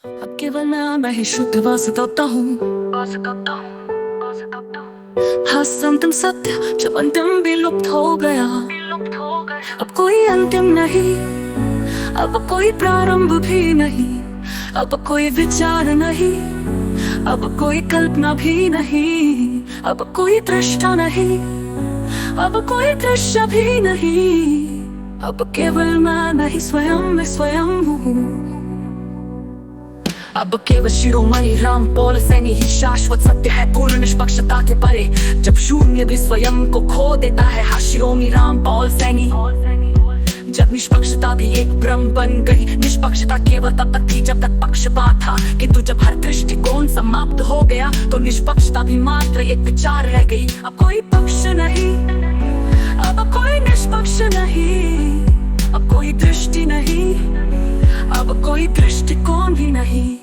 अब केवल मैं ही शुद्ध वासुदेवता हूँ। हाँ संतम सत्य जब अंतिम भी लुप्त हो गया। अब कोई अंतिम नहीं, अब कोई प्रारंभ भी नहीं, अब कोई विचार नहीं, अब कोई कल्पना भी नहीं, अब कोई दृष्टा नहीं, अब कोई दृश्य भी नहीं। अब केवल मैं ही स्वयं हूँ। अब केवल शिरोमणि राम पॉल सैनी ही शाश्वत सत्य है, पूर्ण निष्पक्षता के परे। जब शून्य भी स्वयं को खो देता है, हाँ शिरोमणि राम पॉल सैनी। जब निष्पक्षता भी एक भ्रम बन गई, निष्पक्षता केवल तब तक थी जब तक पक्षपात था, किंतु जब हर दृष्टिकोण समाप्त हो गया तो निष्पक्षता भी मात्र एक विचार रह गई। अब कोई पक्ष नहीं, अब कोई निष्पक्ष नहीं, अब कोई दृष्टि नहीं, अब कोई दृष्टिकोण भी नहीं।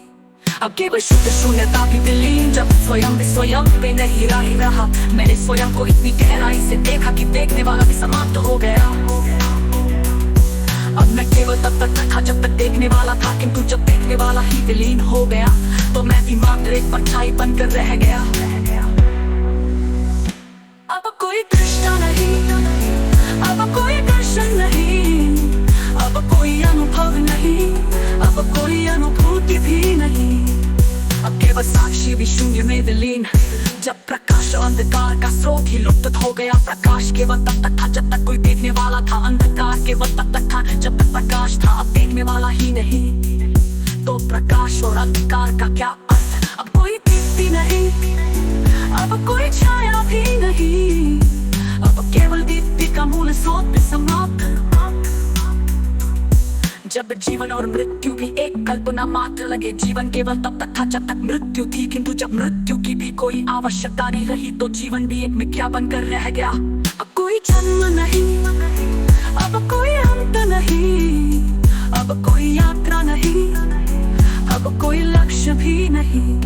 अब केवल शुद्ध शून्यता भी विलीन, जब स्वयं पे नहीं रहा। मैंने स्वयं को इतनी गहराई से देखा कि देखने वाला भी समाप्त हो गया। अब मैं केवल तब तक था जब तक देखने वाला था, किंतु जब देखने वाला ही विलीन हो गया तो मैं भी मात्र एक परछाई बनकर रह गया। अब कोई दृष्टा नहीं, अब कोई दर्शन नहीं, अब कोई अनुभव नहीं, अब कोई अनुभूति भी नहीं। अब केवल साक्षी भी शून्य में विलीन, जब प्रकाश और अंधकार का स्रोत ही लुप्त हो गया। प्रकाश केवल तब तक था जब तक कोई देखने वाला था, अंधकार केवल तब तक था जब तक प्रकाश था। अब देखने वाला ही नहीं तो प्रकाश और अंधकार का क्या अर्थ। अब कोई दीप्ति नहीं, अब कोई छाया भी नहीं, अब केवल दीप्ति का मूल स्रोत समाप्त। जब जीवन और मृत्यु भी एक कल्पना मात्र लगे, जीवन केवल तब तक था जब तक मृत्यु थी, किंतु जब मृत्यु की भी कोई आवश्यकता नहीं रही तो जीवन भी एक मिथ्या बनकर रह गया। अब कोई जन्म नहीं, अब कोई अंत नहीं, अब कोई यात्रा नहीं, अब कोई लक्ष्य भी नहीं।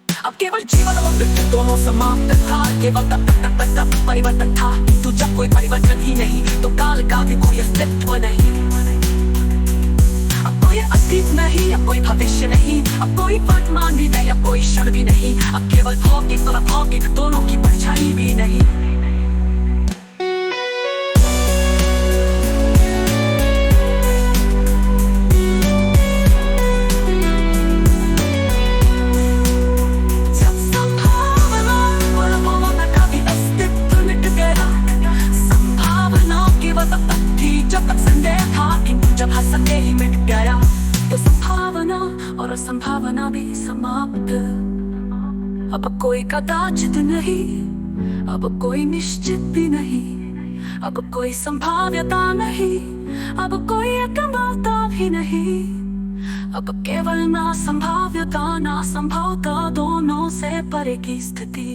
अब केवल जीवन और मृत्यु दोनों समाप्त था, केवल तब तक परिवर्तन था, किंतु जब कोई परिवर्तन ही नहीं तो काल का भी कोई अस्तित्व नहीं। अब कोई अतीत नहीं, अब कोई भविष्य नहीं, अब कोई वर्तमान भी नहीं, अब कोई क्षण भी नहीं। अब केवल भौतिक और अभौतिक दोनों की परछाई भी नहीं। जब संभावना और अभावना का भी अस्तित्व मिट गया, संभावना केवल तब तक थी जब तक संदेह था, किंतु जब संदेह ही मिट गया तो संभावना और असंभावना भी समाप्त। अब कोई कदाचित नहीं, अब कोई निश्चित भी नहीं, अब कोई संभाव्यता नहीं, अब कोई एकमात्रता भी नहीं। अब केवल ना संभाव्यता ना संभवता दोनों से परे की स्थिति।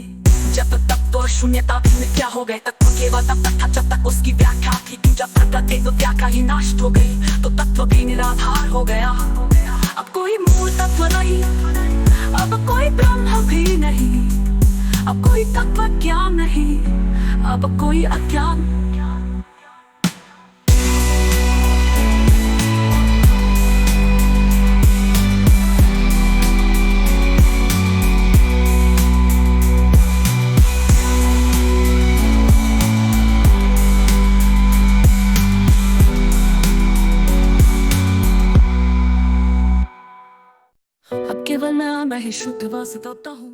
जब तक तो शून्यता भी मिथ्या हो गए, तत्व केवल तब तक था जब तक उसकी व्याख्या थी, जब प्रत्येक व्याख्या ही नष्ट हो गई तो तत्व भी निराधार हो गया। अब कोई मूल तत्व नहीं, अब कोई ब्रह्म भी नहीं, अब कोई तत्व ज्ञान नहीं, अब कोई अज्ञान। अब केवल मैं ही शुद्ध वासुदेवता हूँ।